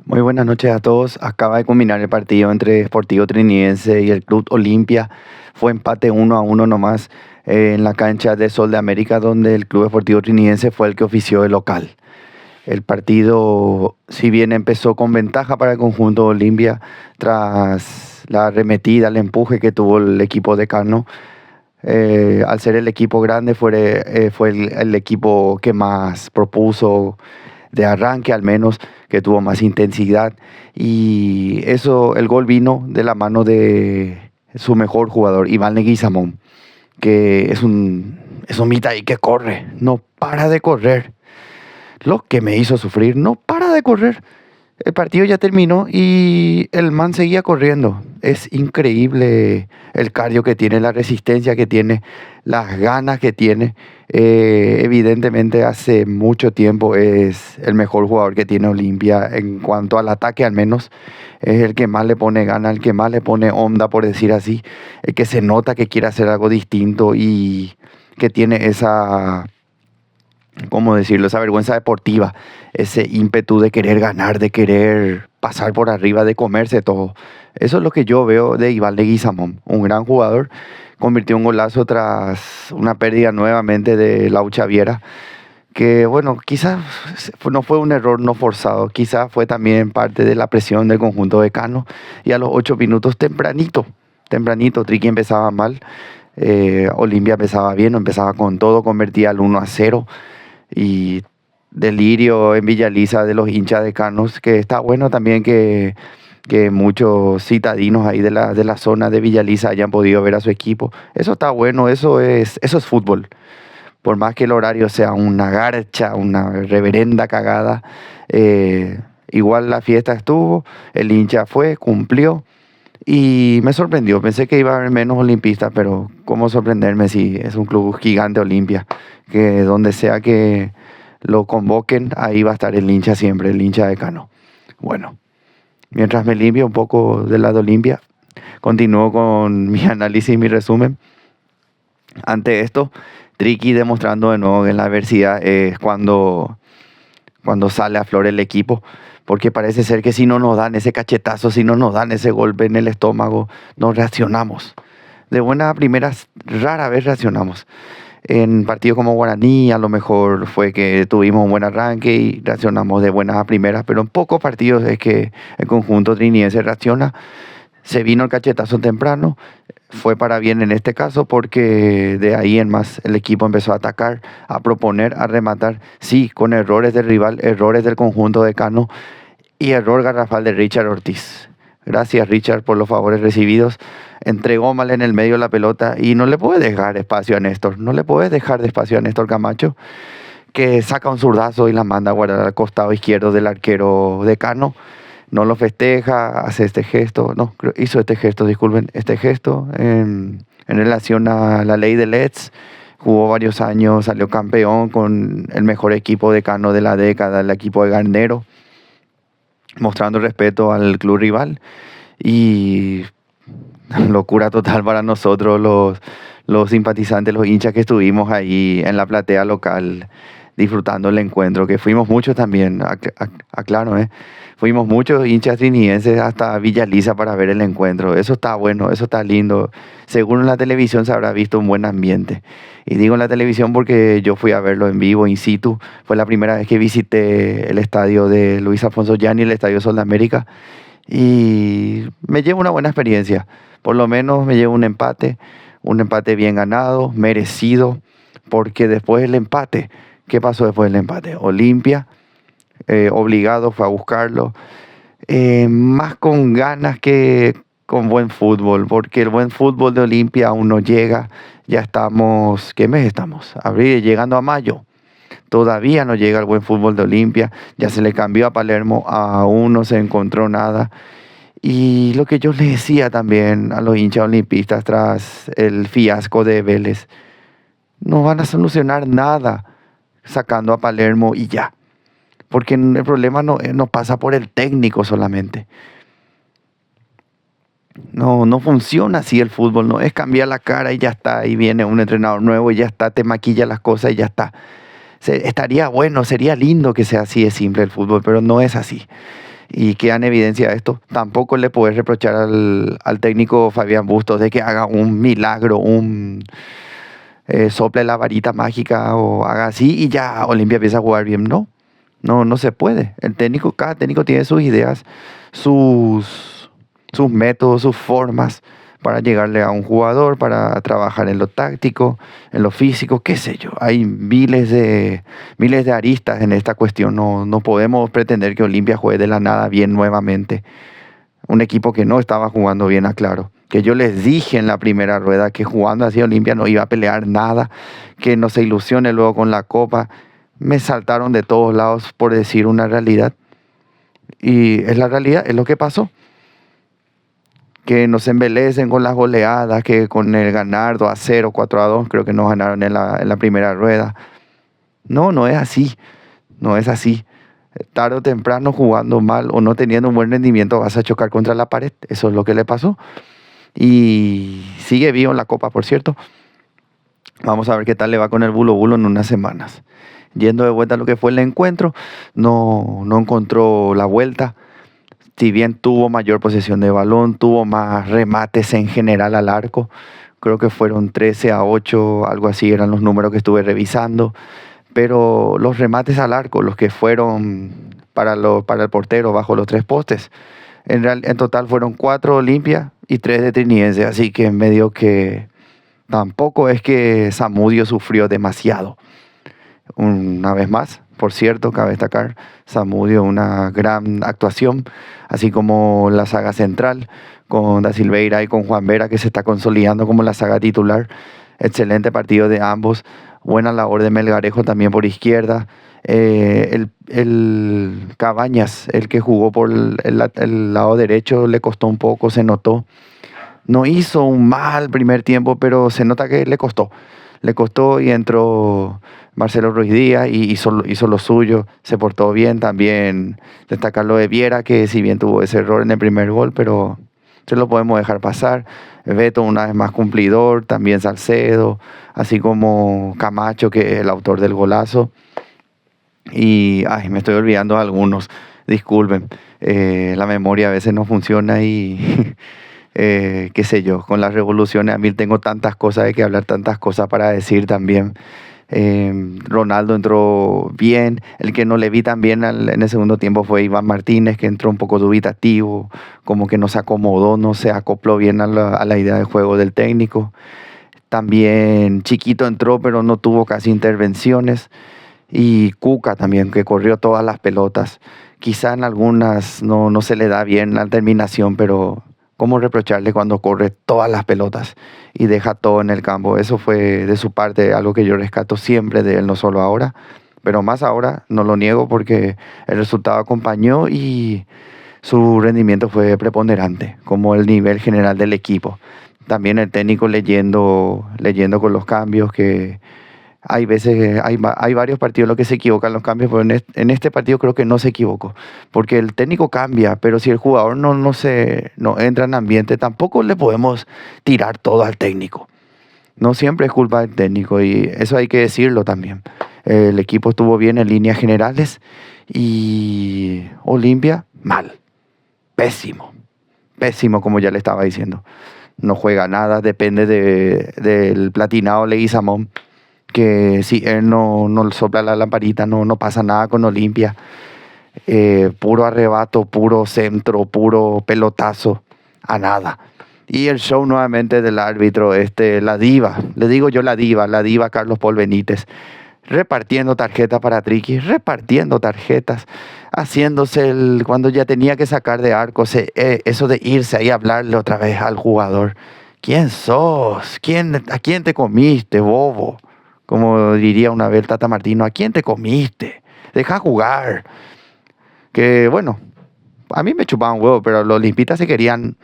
Muy buenas noches a todos. Acaba de culminar el partido entre Sportivo Trinidense y el Club Olimpia. Fue empate 1-1 nomás en la cancha de Sol de América, donde el Club Sportivo Trinidense fue el que ofició de local. El partido, si bien empezó con ventaja para el conjunto Olimpia, tras la arremetida, el empuje que tuvo el equipo de Cano, al ser el equipo grande, fue el equipo que más propuso de arranque, al menos, que tuvo más intensidad. Y eso, el gol vino de la mano de su mejor jugador, Iván Leguizamón, que es un mitad ahí que corre, no para de correr. Lo que me hizo sufrir, no para de correr. El partido ya terminó y el man seguía corriendo. Es increíble el cardio que tiene, la resistencia que tiene, las ganas que tiene. Evidentemente hace mucho tiempo es el mejor jugador que tiene Olimpia en cuanto al ataque, al menos. Es el que más le pone ganas, el que más le pone onda, por decir así. El que se nota que quiere hacer algo distinto y que tiene esa, ¿cómo decirlo? Esa vergüenza deportiva, ese ímpetu de querer ganar, de querer pasar por arriba, de comerse todo. Eso es lo que yo veo de Iván Leguizamón, un gran jugador. Convirtió un golazo tras una pérdida nuevamente de Laucha Viera, que bueno, quizás no fue un error no forzado, quizás fue también parte de la presión del conjunto de Cano. Y a los 8 minutos, tempranito, Triqui empezaba mal, Olimpia empezaba bien, empezaba con todo, convertía al 1-0. Y delirio en Villaliza de los hinchas de Canos, que está bueno también que muchos citadinos ahí de la zona de Villaliza hayan podido ver a su equipo. Eso está bueno, eso es fútbol. Por más que el horario sea una garcha, una reverenda cagada, igual la fiesta estuvo, el hincha fue, cumplió. Y me sorprendió, pensé que iba a haber menos olimpistas, pero cómo sorprenderme si es un club gigante Olimpia, que donde sea que lo convoquen, ahí va a estar el hincha siempre, el hincha de Cano. Bueno, mientras me limpio un poco del lado Olimpia, continúo con mi análisis y mi resumen. Ante esto, Triqui demostrando de nuevo que en la adversidad es cuando sale a flor el equipo, porque parece ser que si no nos dan ese cachetazo, si no nos dan ese golpe en el estómago, no reaccionamos. De buenas a primeras, rara vez reaccionamos. En partidos como Guaraní, a lo mejor fue que tuvimos un buen arranque y reaccionamos de buenas a primeras, pero en pocos partidos es que el conjunto trinidense reacciona. Se vino el cachetazo temprano, fue para bien en este caso porque de ahí en más el equipo empezó a atacar, a proponer, a rematar, sí, con errores del rival, errores del conjunto de Cano y error garrafal de Richard Ortiz. Gracias, Richard, por los favores recibidos. Entregó mal en el medio la pelota y no le puedes dejar espacio a Néstor, no le puedes dejar de espacio a Néstor Camacho, que saca un zurdazo y la manda a guardar al costado izquierdo del arquero de Cano. No lo festeja, hace este gesto, no, hizo este gesto, disculpen, este gesto en relación a la ley de Letts. Jugó varios años, salió campeón con el mejor equipo de Cano de la década, el equipo de Garnero, mostrando respeto al club rival. Y locura total para nosotros, los simpatizantes, los hinchas que estuvimos ahí en la platea local disfrutando el encuentro, que fuimos muchos también, aclaro, fuimos muchos hinchas trinidenses hasta Villaliza para ver el encuentro. Eso está bueno, eso está lindo. Seguro en la televisión se habrá visto un buen ambiente. Y digo en la televisión porque yo fui a verlo en vivo, in situ. Fue la primera vez que visité el estadio de Luis Alfonso Gianni, el Estadio Sol de América. Y me llevo una buena experiencia. Por lo menos me llevo un empate bien ganado, merecido, porque después del empate, ¿qué pasó después del empate? Olimpia, obligado, fue a buscarlo, más con ganas que con buen fútbol, porque el buen fútbol de Olimpia aún no llega. Ya estamos, ¿qué mes estamos? Abril, llegando a mayo. Todavía no llega el buen fútbol de Olimpia, ya se le cambió a Palermo, aún no se encontró nada. Y lo que yo le decía también a los hinchas olimpistas tras el fiasco de Vélez, no van a solucionar nada sacando a Palermo y ya. Porque el problema no pasa por el técnico solamente. No funciona así el fútbol, no es cambiar la cara y ya está, y viene un entrenador nuevo y ya está, te maquilla las cosas y ya está. Estaría bueno, sería lindo que sea así de simple el fútbol, pero no es así. y queda en evidencia esto. Tampoco le puedes reprochar al técnico Fabián Bustos de que haga un milagro, sople la varita mágica o haga así y ya Olimpia empieza a jugar bien. No se puede. Cada técnico tiene sus ideas, sus métodos, sus formas para llegarle a un jugador, para trabajar en lo táctico, en lo físico, qué sé yo. Hay miles de aristas en esta cuestión. No podemos pretender que Olimpia juegue de la nada bien nuevamente. Un equipo que no estaba jugando bien, aclaro. Que yo les dije en la primera rueda que jugando así Olimpia no iba a pelear nada, que no se ilusione luego con la Copa. Me saltaron de todos lados por decir una realidad. Y es la realidad, es lo que pasó. Que nos embelecen con las goleadas, que con el ganar 2-0, 4-2, creo que nos ganaron en la primera rueda. No es así. No es así. Tarde o temprano, jugando mal o no teniendo un buen rendimiento, vas a chocar contra la pared. Eso es lo que le pasó. Y sigue vivo en la Copa, por cierto. Vamos a ver qué tal le va con el Bulo Bulo en unas semanas. Yendo de vuelta a lo que fue el encuentro, no encontró la vuelta. Si bien tuvo mayor posesión de balón, tuvo más remates en general al arco. Creo que fueron 13-8, algo así eran los números que estuve revisando. Pero los remates al arco, los que fueron para el portero bajo los 3 postes, en total fueron 4 Olimpia y 3 de Trinidense. Así que en medio que tampoco es que Zamudio sufrió demasiado. Una vez más, por cierto, cabe destacar, Zamudio una gran actuación, así como la saga central con Da Silveira y con Juan Vera, que se está consolidando como la saga titular. Excelente partido de ambos, buena labor de Melgarejo también por izquierda. El Cabañas, el que jugó por el lado derecho, le costó un poco, se notó. No hizo un mal primer tiempo, pero se nota que le costó. Le costó y entró Marcelo Ruiz Díaz y hizo lo suyo, se portó bien. También destacar lo de Viera, que si bien tuvo ese error en el primer gol, pero se lo podemos dejar pasar. Beto una vez más cumplidor, también Salcedo, así como Camacho, que es el autor del golazo. Y me estoy olvidando de algunos, disculpen, la memoria a veces no funciona y qué sé yo, con las revoluciones a mí tengo tantas cosas de que hablar, tantas cosas para decir también. Ronaldo entró bien, el que no le vi tan bien en el segundo tiempo fue Iván Martínez, que entró un poco dubitativo, como que no se acomodó, no se acopló bien a la idea de juego del técnico. También Chiquito entró, pero no tuvo casi intervenciones. Y Cuca también, que corrió todas las pelotas. Quizá en algunas no se le da bien la terminación, pero ¿cómo reprocharle cuando corre todas las pelotas y deja todo en el campo? Eso fue de su parte algo que yo rescato siempre de él, no solo ahora, pero más ahora, no lo niego porque el resultado acompañó y su rendimiento fue preponderante, como el nivel general del equipo. También el técnico leyendo con los cambios, que hay veces, hay varios partidos en los que se equivocan los cambios, pero en este partido creo que no se equivocó, porque el técnico cambia, pero si el jugador no entra en ambiente, tampoco le podemos tirar todo al técnico. No siempre es culpa del técnico y eso hay que decirlo también. El equipo estuvo bien en líneas generales y Olimpia mal, pésimo, como ya le estaba diciendo. No juega nada, depende del platinado Leguizamón, que si él no sopla la lamparita, no pasa nada con Olimpia. Puro arrebato, puro centro, puro pelotazo, a nada. Y el show nuevamente del árbitro, la diva, le digo yo la diva Carlos Paul Benítez, repartiendo tarjetas para Triqui, repartiendo tarjetas, haciéndose cuando ya tenía que sacar de arco, eso de irse ahí a hablarle otra vez al jugador. ¿Quién sos? ¿A quién te comiste, bobo? Como diría una vez Tata Martino, ¿a quién te comiste? Deja jugar. Que bueno, a mí me chupaban huevo, pero los limpitas se querían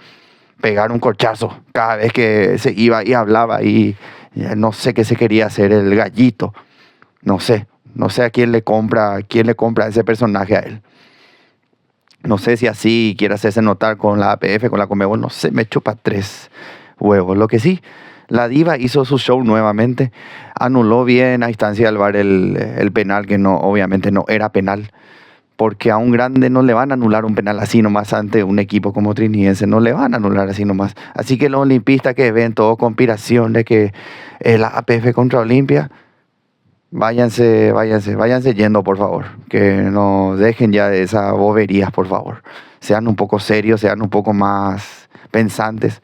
pegar un corchazo cada vez que se iba y hablaba y no sé qué se quería hacer el gallito. No sé a quién le compra ese personaje a él. No sé si así quiere hacerse notar con la APF, con la Conmebol, no sé, me chupa 3 huevos. Lo que sí, la diva hizo su show nuevamente, anuló bien a instancia del VAR el penal, que obviamente no era penal. porque a un grande no le van a anular un penal así nomás ante un equipo como Trinidense, no le van a anular así nomás. Así que los olimpistas que ven todo conspiración de que la APF contra Olimpia, váyanse yendo, por favor. Que no dejen ya de esas boberías, por favor. Sean un poco serios, sean un poco más pensantes,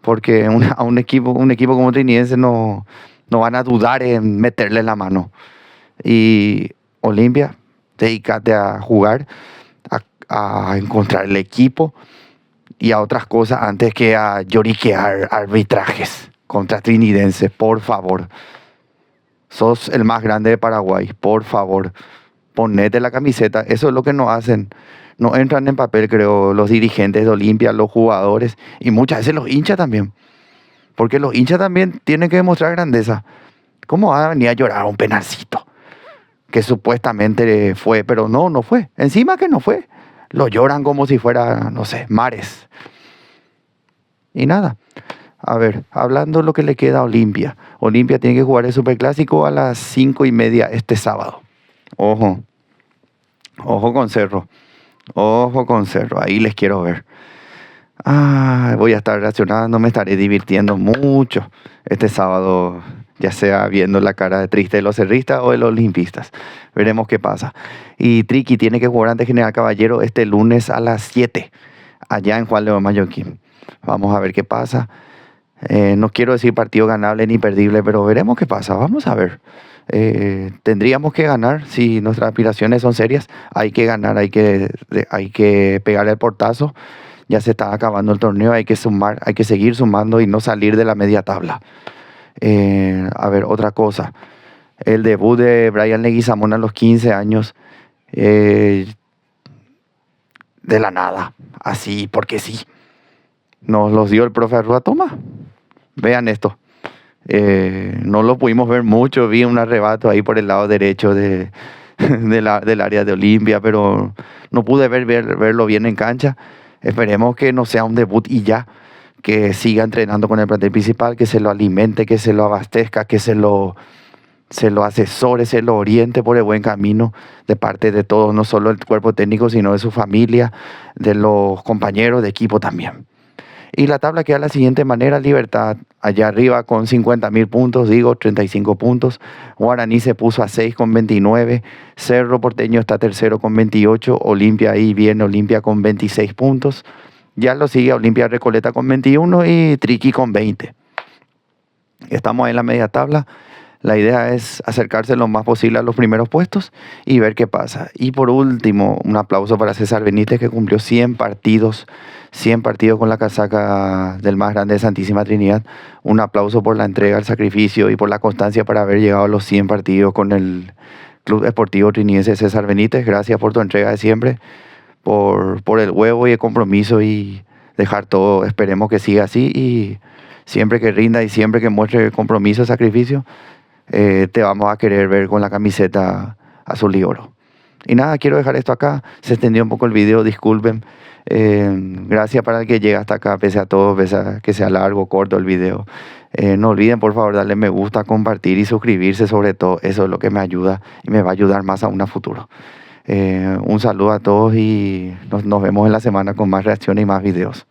porque a un equipo como Trinidense no van a dudar en meterle la mano. Y Olimpia, dedícate a jugar, a encontrar el equipo y a otras cosas antes que a lloriquear arbitrajes contra Trinidense, por favor. Sos el más grande de Paraguay, por favor, ponete la camiseta. Eso es lo que no hacen. No entran en papel, creo, los dirigentes de Olimpia, los jugadores y muchas veces los hinchas también. Porque los hinchas también tienen que demostrar grandeza. ¿Cómo va a venir a llorar un penalcito? Que supuestamente fue, pero no fue. Encima que no fue. Lo lloran como si fuera, no sé, mares. Y nada. A ver, hablando de lo que le queda a Olimpia. Olimpia tiene que jugar el Superclásico a las 5:30 este sábado. Ojo. Ojo con Cerro. Ojo con Cerro. Ahí les quiero ver. Voy a estar reaccionando, me estaré divirtiendo mucho este sábado, ya sea viendo la cara de triste de los cerristas o de los olimpistas. Veremos qué pasa. Y Triqui tiene que jugar ante General Caballero este lunes a las 7, allá en Juan León Mayoquín. Vamos a ver qué pasa. No quiero decir partido ganable ni perdible, pero veremos qué pasa. Vamos a ver. Tendríamos que ganar si nuestras aspiraciones son serias. Hay que ganar, hay que pegar el portazo. Ya se está acabando el torneo, hay que sumar, hay que seguir sumando y no salir de la media tabla. A ver, otra cosa. El debut de Brian Leguizamón a los 15 años, de la nada, así, porque sí. Nos los dio el profe Arrua. Toma, vean esto. No lo pudimos ver mucho, vi un arrebato ahí por el lado derecho del área de Olimpia, pero no pude verlo bien en cancha. Esperemos que no sea un debut y ya, que siga entrenando con el plantel principal, que se lo alimente, que se lo abastezca, que se lo asesore, se lo oriente por el buen camino de parte de todos, no solo el cuerpo técnico, sino de su familia, de los compañeros de equipo también. Y la tabla queda de la siguiente manera: Libertad allá arriba con 50.000 puntos, 35 puntos. Guaraní se puso a 6 con 29. Cerro Porteño está tercero con 28. Olimpia ahí viene, Olimpia con 26 puntos. Ya lo sigue Olimpia Recoleta con 21 y Triqui con 20. Estamos ahí en la media tabla. La idea es acercarse lo más posible a los primeros puestos y ver qué pasa. Y por último, un aplauso para César Benítez, que cumplió 100 partidos con la casaca del más grande de Santísima Trinidad. Un aplauso por la entrega, el sacrificio y por la constancia para haber llegado a los 100 partidos con el Club Esportivo Trinidense. César Benítez, gracias por tu entrega de siempre, por el huevo y el compromiso y dejar todo. Esperemos que siga así y siempre que rinda y siempre que muestre compromiso, sacrificio, te vamos a querer ver con la camiseta azul y oro. Y nada, quiero dejar esto acá. Se extendió un poco el video, disculpen. Gracias para el que llega hasta acá, pese a todo, pese a que sea largo o corto el video. No olviden, por favor, darle me gusta, compartir y suscribirse, sobre todo. Eso es lo que me ayuda y me va a ayudar más aún a futuro. Un saludo a todos y nos vemos en la semana con más reacciones y más videos.